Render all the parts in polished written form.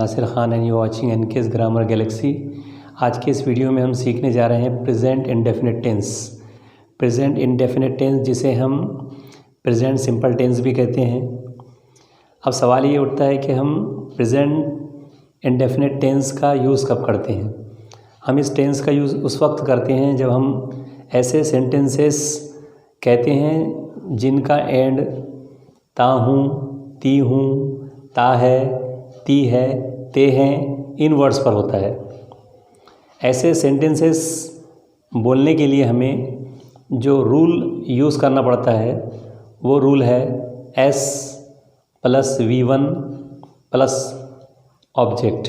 Nasir Khan and you watching एनकेस grammar galaxy. आज के इस वीडियो में हम सीखने जा रहे हैं present indefinite tense. Present indefinite tense जिसे हम प्रेजेंट सिंपल टेंस भी कहते हैं। अब सवाल ये उठता है कि हम प्रेजेंट इंडेफिनिट टेंस का यूज़ कब करते हैं। हम इस टेंस का यूज़ उस वक्त करते हैं जब हम ऐसे सेंटेंसेस कहते हैं जिनका एंड ता हूँ, ती हूँ, ता है, ती है, ते हैं, इन वर्ड्स पर होता है। ऐसे सेंटेंसेस बोलने के लिए हमें जो रूल यूज़ करना पड़ता है वो रूल है S + V1 + ऑब्जेक्ट।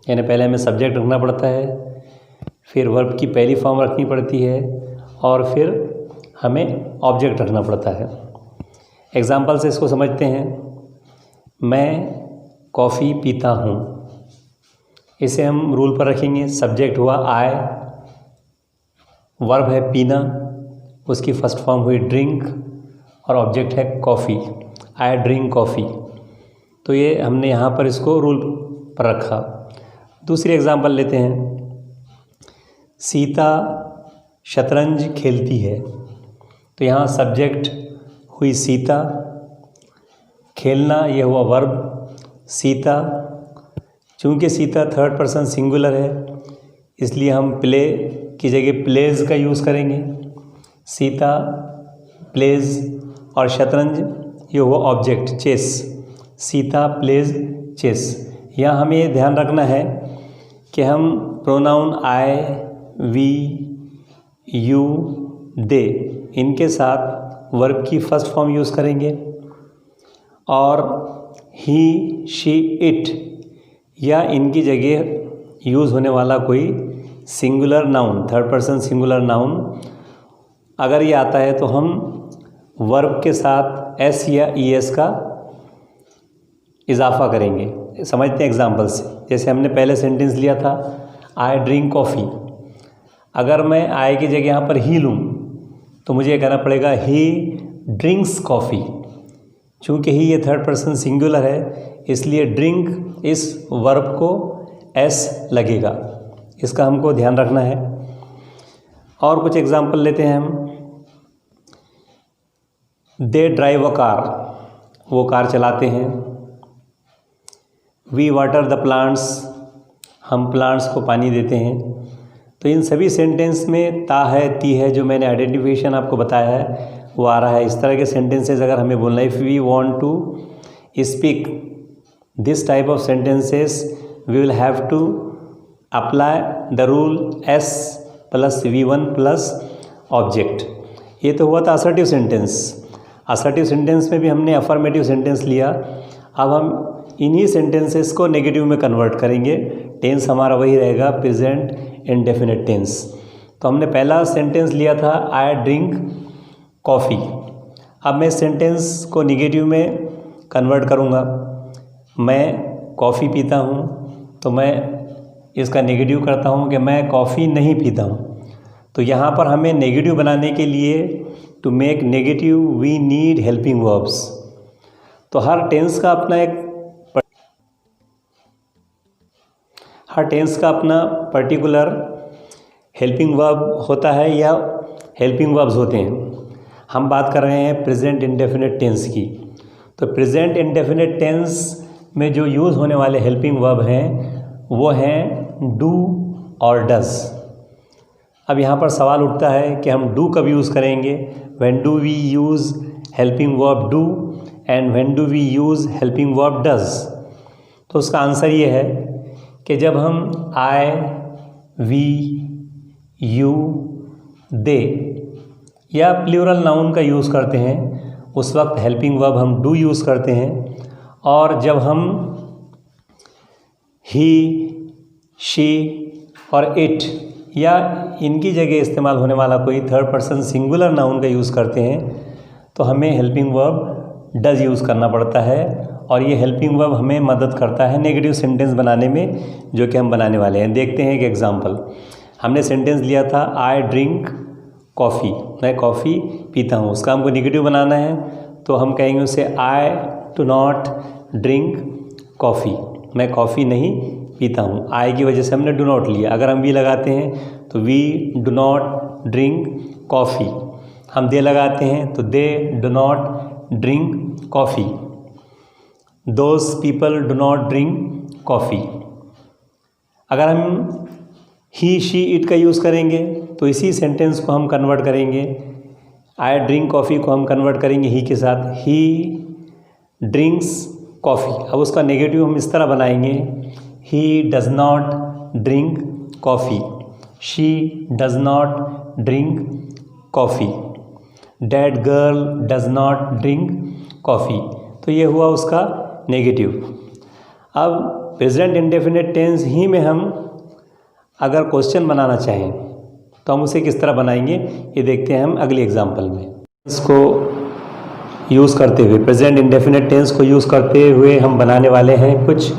यानी पहले हमें सब्जेक्ट रखना पड़ता है, फिर वर्ब की पहली फॉर्म रखनी पड़ती है और फिर हमें ऑब्जेक्ट रखना पड़ता है। एग्जाम्पल से इसको समझते हैं। मैं कॉफ़ी पीता हूँ, इसे हम रूल पर रखेंगे। सब्जेक्ट हुआ आई, वर्ब है पीना, उसकी फर्स्ट फॉर्म हुई ड्रिंक और ऑब्जेक्ट है कॉफ़ी। आई ड्रिंक कॉफ़ी। तो ये हमने यहाँ पर इसको रूल पर रखा। दूसरी एग्जाम्पल लेते हैं। सीता शतरंज खेलती है, तो यहाँ सब्जेक्ट हुई सीता, खेलना ये हुआ वर्ब सीता। चूँकि सीता थर्ड पर्सन सिंगुलर है इसलिए हम प्ले की जगह प्लेज का यूज़ करेंगे। सीता प्लेज और शतरंज ये हुआ object chess. Sita plays chess. यहाँ हमें ये ध्यान रखना है कि हम pronoun I, we, you, they इनके साथ वर्ब की फर्स्ट फॉर्म यूज़ करेंगे और ही, शी, इट या इनकी जगह यूज़ होने वाला कोई singular noun, third person singular noun अगर ये आता है तो हम वर्ब के साथ एस या ई एस का इजाफा करेंगे। समझते हैं एग्जाम्पल से। जैसे हमने पहले सेंटेंस लिया था आई ड्रिंक कॉफ़ी। अगर मैं आई की जगह यहाँ पर ही लूँ तो मुझे ये कहना पड़ेगा ही ड्रिंक्स कॉफ़ी। चूँकि ही ये थर्ड पर्सन सिंगुलर है इसलिए ड्रिंक इस वर्ब को एस लगेगा। इसका हमको ध्यान रखना है। और कुछ एग्जाम्पल लेते हैं हम। दे ड्राइव अ कार, वो कार चलाते हैं। वी वाटर द प्लांट्स, हम प्लांट्स को पानी देते हैं। तो इन सभी सेंटेंस में ता है, ती है, जो मैंने आइडेंटिफिकेशन आपको बताया है वो आ रहा है। इस तरह के सेंटेंसेस अगर हमें बोलना है, if we want to speak this type of sentences we will have to apply the rule S + V1 + object. ये तो हुआ था असर्टिव सेंटेंस। असर्टिव सेंटेंस में भी हमने अफर्मेटिव सेंटेंस लिया। अब हम इन्हीं सेंटेंसेस को नेगेटिव में कन्वर्ट करेंगे। टेंस हमारा वही रहेगा प्रेजेंट इंडेफिनिट टेंस। तो हमने पहला सेंटेंस लिया था आई ड्रिंक कॉफ़ी। अब मैं सेंटेंस को निगेटिव में कन्वर्ट करूँगा। मैं कॉफ़ी पीता हूँ, तो मैं इसका नेगेटिव करता हूँ कि मैं कॉफ़ी नहीं पीता हूँ। तो यहाँ पर हमें नेगेटिव बनाने के लिए to make negative we need helping verbs. तो हर टेंस का अपना पर्टिकुलर हेल्पिंग वर्ब होता है या हेल्पिंग वर्ब्स होते हैं। हम बात कर रहे हैं प्रेजेंट इंडेफिनिट टेंस की। तो प्रेजेंट इंडेफिनिट टेंस में जो यूज़ होने वाले हेल्पिंग वर्ब हैं वो हैं डू और डज। अब यहाँ पर सवाल उठता है कि हम डू कब यूज़ करेंगे। When do we use helping verb do and when do we use helping verb does. तो उसका आंसर ये है कि जब हम आई, वी, यू, दे या प्लूरल नाउन का यूज़ करते हैं उस वक्त हेल्पिंग वर्ब हम डू यूज़ करते हैं। और जब हम ही, शी और इट या इनकी जगह इस्तेमाल होने वाला कोई थर्ड पर्सन सिंगुलर नाउन का यूज़ करते हैं तो हमें हेल्पिंग वर्ब डज यूज़ करना पड़ता है। और ये हेल्पिंग वर्ब हमें मदद करता है नेगेटिव सेंटेंस बनाने में, जो कि हम बनाने वाले हैं। देखते हैं एक एग्जांपल। हमने सेंटेंस लिया था आई ड्रिंक कॉफ़ी, मैं कॉफ़ी पीता हूँ। उसका हमको नेगेटिव बनाना है तो हम कहेंगे उसे I do not drink coffee, मैं कॉफ़ी नहीं पीता हूँ। आई की वजह से हमने डू नॉट लिया। अगर हम वी लगाते हैं तो we do not drink coffee. हम दे लगाते हैं तो they do not drink coffee. Those people do not drink coffee. अगर हम ही शी इट का यूज़ करेंगे तो इसी सेंटेंस को हम कन्वर्ट करेंगे। आई ड्रिंक कॉफ़ी को हम कन्वर्ट करेंगे ही के साथ, ही ड्रिंक्स कॉफ़ी। अब उसका नेगेटिव हम इस तरह बनाएंगे, he does not drink coffee, she does not drink coffee, that girl does not drink coffee. तो ये हुआ उसका नेगेटिव। अब प्रेजेंट इंडेफिनिट टेंस ही में हम अगर क्वेश्चन बनाना चाहें तो हम उसे किस तरह बनाएंगे, ये देखते हैं हम अगले एग्जाम्पल में। इसको यूज़ करते हुए, प्रेजेंट इंडेफिनिट टेंस को यूज़ करते हुए हम बनाने वाले हैं कुछ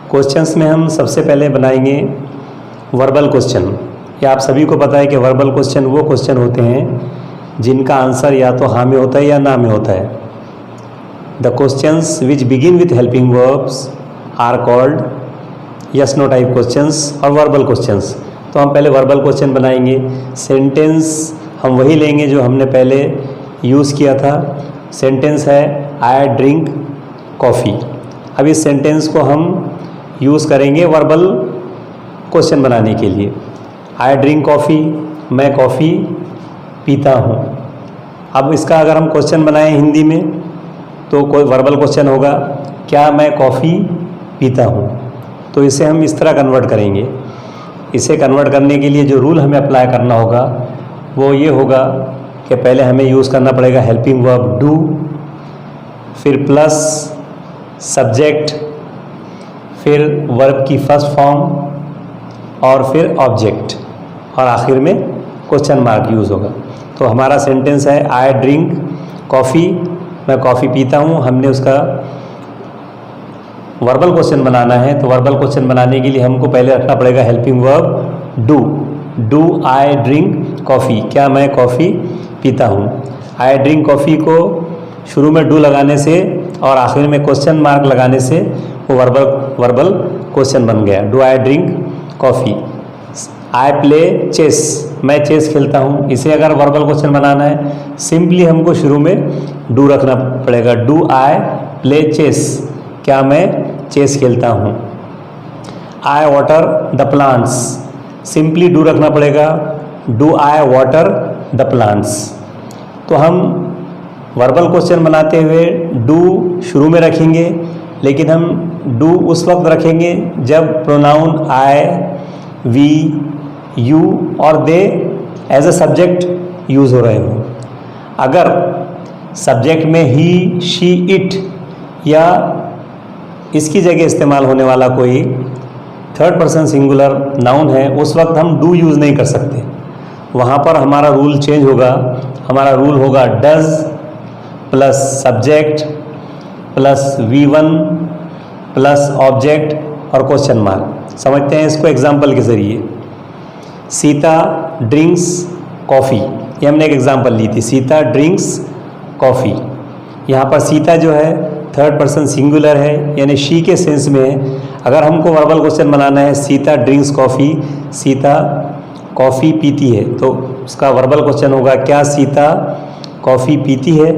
क्वेश्चंस में हम सबसे पहले बनाएंगे वर्बल क्वेश्चन। या आप सभी को पता है कि वर्बल क्वेश्चन वो क्वेश्चन होते हैं जिनका आंसर या तो हाँ में होता है या ना में होता है। The questions which begin with helping verbs are called yes no type questions और वर्बल क्वेश्चंस। तो हम पहले वर्बल क्वेश्चन बनाएंगे। सेंटेंस हम वही लेंगे जो हमने पहले यूज़ किया था। सेंटेंस है आई ड्रिंक कॉफ़ी। अब इस सेंटेंस को हम यूज़ करेंगे वर्बल क्वेश्चन बनाने के लिए। आई ड्रिंक कॉफ़ी, मैं कॉफ़ी पीता हूँ। अब इसका अगर हम क्वेश्चन बनाएं हिंदी में तो कोई वर्बल क्वेश्चन होगा, क्या मैं कॉफ़ी पीता हूँ। तो इसे हम इस तरह कन्वर्ट करेंगे। इसे कन्वर्ट करने के लिए जो रूल हमें अप्लाई करना होगा वो ये होगा कि पहले हमें यूज़ करना पड़ेगा हेल्पिंग वर्ब डू, फिर प्लस सब्जेक्ट, फिर वर्ब की फर्स्ट फॉर्म और फिर ऑब्जेक्ट और आखिर में क्वेश्चन मार्क यूज़ होगा। तो हमारा सेंटेंस है आई ड्रिंक कॉफ़ी, मैं कॉफ़ी पीता हूँ। हमने उसका वर्बल क्वेश्चन बनाना है तो वर्बल क्वेश्चन बनाने के लिए हमको पहले रखना पड़ेगा helping verb do. Do I drink coffee, क्या मैं कॉफ़ी पीता हूँ। आई ड्रिंक कॉफ़ी को शुरू में डू लगाने से और आखिर में क्वेश्चन मार्क लगाने से वो वर्बल क्वेश्चन बन गया। Do I drink coffee. I play chess, मैं चेस खेलता हूँ। इसे अगर वर्बल क्वेश्चन बनाना है सिंपली हमको शुरू में डू रखना पड़ेगा। डू आई प्ले चेस, क्या मैं चेस खेलता हूँ। I water the plants, simply do रखना पड़ेगा। Do I water the plants. तो हम वर्बल क्वेश्चन बनाते हुए डू शुरू में रखेंगे, लेकिन हम डू उस वक्त रखेंगे जब प्रोनाउन आई, वी, यू और दे एज अ सब्जेक्ट यूज़ हो रहे हों। अगर सब्जेक्ट में ही, शी, इट या इसकी जगह इस्तेमाल होने वाला कोई थर्ड पर्सन सिंगुलर नाउन है उस वक्त हम डू यूज़ नहीं कर सकते। वहाँ पर हमारा रूल चेंज होगा। हमारा रूल होगा does plus subject plus V1 plus object और क्वेश्चन मार्क। समझते हैं इसको एग्जाम्पल के ज़रिए। सीता ड्रिंक्स कॉफ़ी, ये हमने एक एग्जाम्पल ली थी। Sita drinks coffee. यहाँ पर सीता जो है थर्ड पर्सन सिंगुलर है, यानी शी के सेंस में है। अगर हमको वर्बल क्वेश्चन बनाना है Sita drinks coffee, Sita coffee पीती है, तो उसका वर्बल क्वेश्चन होगा क्या सीता कॉफ़ी पीती है।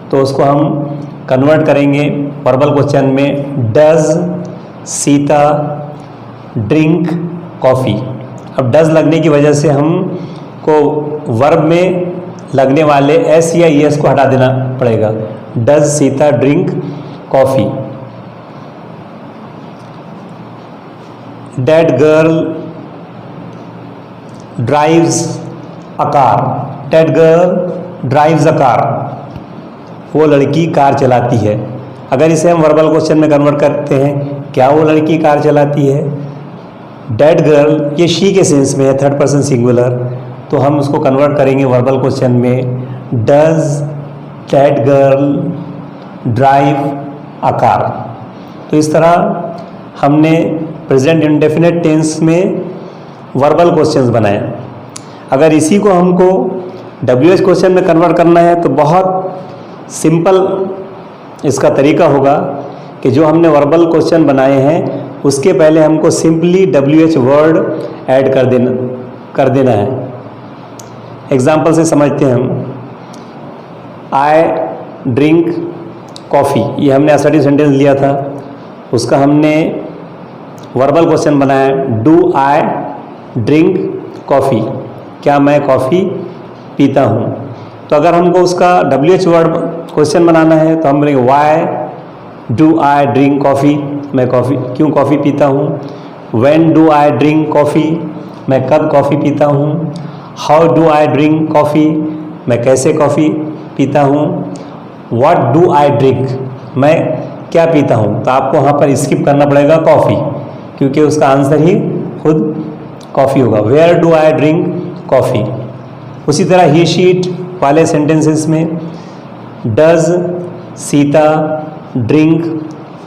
तो उसको हम कन्वर्ट करेंगे वर्बल क्वेश्चन में, डज सीता ड्रिंक कॉफ़ी। अब डज लगने की वजह से हमको वर्ब में लगने वाले एस या एस को हटा देना पड़ेगा। Does Sita drink coffee. That girl drives a car, that girl drives a car, वो लड़की कार चलाती है। अगर इसे हम वर्बल क्वेश्चन में कन्वर्ट करते हैं, क्या वो लड़की कार चलाती है। डैट गर्ल ये शी के सेंस में है, थर्ड पर्सन सिंगुलर, तो हम उसको कन्वर्ट करेंगे वर्बल क्वेश्चन में, does that girl drive a car. तो इस तरह हमने प्रेजेंट इंडेफिनिट टेंस में वर्बल क्वेश्चंस बनाए। अगर इसी को हमको WH क्वेश्चन में कन्वर्ट करना है तो बहुत सिंपल इसका तरीका होगा कि जो हमने वर्बल क्वेश्चन बनाए हैं उसके पहले हमको सिंपली WH वर्ड ऐड कर देना है। एग्जाम्पल से समझते हैं हम। आई ड्रिंक कॉफ़ी, ये हमने असर्टिव सेंटेंस लिया था, उसका हमने वर्बल क्वेश्चन बनाया, डू आई ड्रिंक कॉफ़ी, क्या मैं कॉफ़ी पीता हूँ। तो अगर हमको उसका WH वर्ड क्वेश्चन बनाना है तो हम बोलेंगे why do I drink coffee, मैं क्यों कॉफ़ी पीता हूँ। When do I drink coffee, मैं कब कॉफ़ी पीता हूँ। How do I drink coffee, मैं कैसे कॉफ़ी पीता हूँ। व्हाट डू आई ड्रिंक, मैं क्या पीता हूँ। तो आपको वहाँ पर स्किप करना पड़ेगा कॉफ़ी, क्योंकि उसका आंसर ही खुद कॉफ़ी होगा। Where do I drink coffee. उसी तरह ही शीट वाले सेंटेंसेस में डज सीता ड्रिंक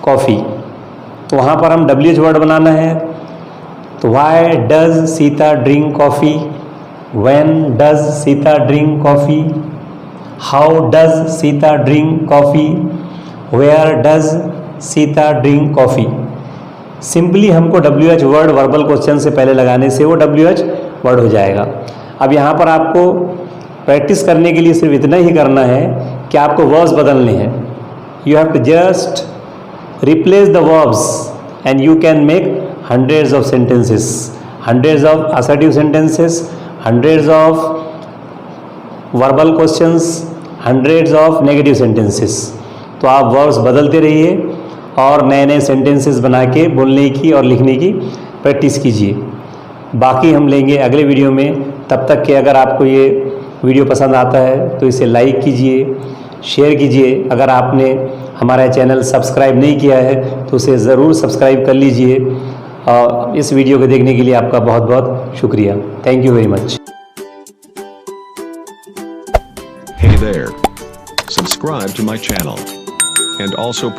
कॉफ़ी, तो वहाँ पर हम WH वर्ड बनाना है। तो why does Sita drink coffee, when does Sita drink coffee, how does Sita drink coffee, where does Sita drink coffee. Simply हमको WH वर्ड वर्बल क्वेश्चन से पहले लगाने से वो WH वर्ड हो जाएगा। अब यहाँ पर आपको प्रैक्टिस करने के लिए सिर्फ इतना ही करना है कि आपको वर्ब्स बदलने हैं। You have to just replace the verbs and you can make hundreds of sentences, hundreds of assertive sentences, hundreds of verbal questions, hundreds of negative sentences. तो आप वर्ब्स बदलते रहिए और नए नए सेंटेंसेस बना के बोलने की और लिखने की प्रैक्टिस कीजिए। बाकी हम लेंगे अगले वीडियो में। तब तक के अगर आपको ये वीडियो पसंद आता है तो इसे लाइक कीजिए, शेयर कीजिए। अगर आपने हमारा चैनल सब्सक्राइब नहीं किया है तो उसे ज़रूर सब्सक्राइब कर लीजिए। और इस वीडियो को देखने के लिए आपका बहुत बहुत शुक्रिया। Thank you very much. Hey there. Subscribe to my channel. And also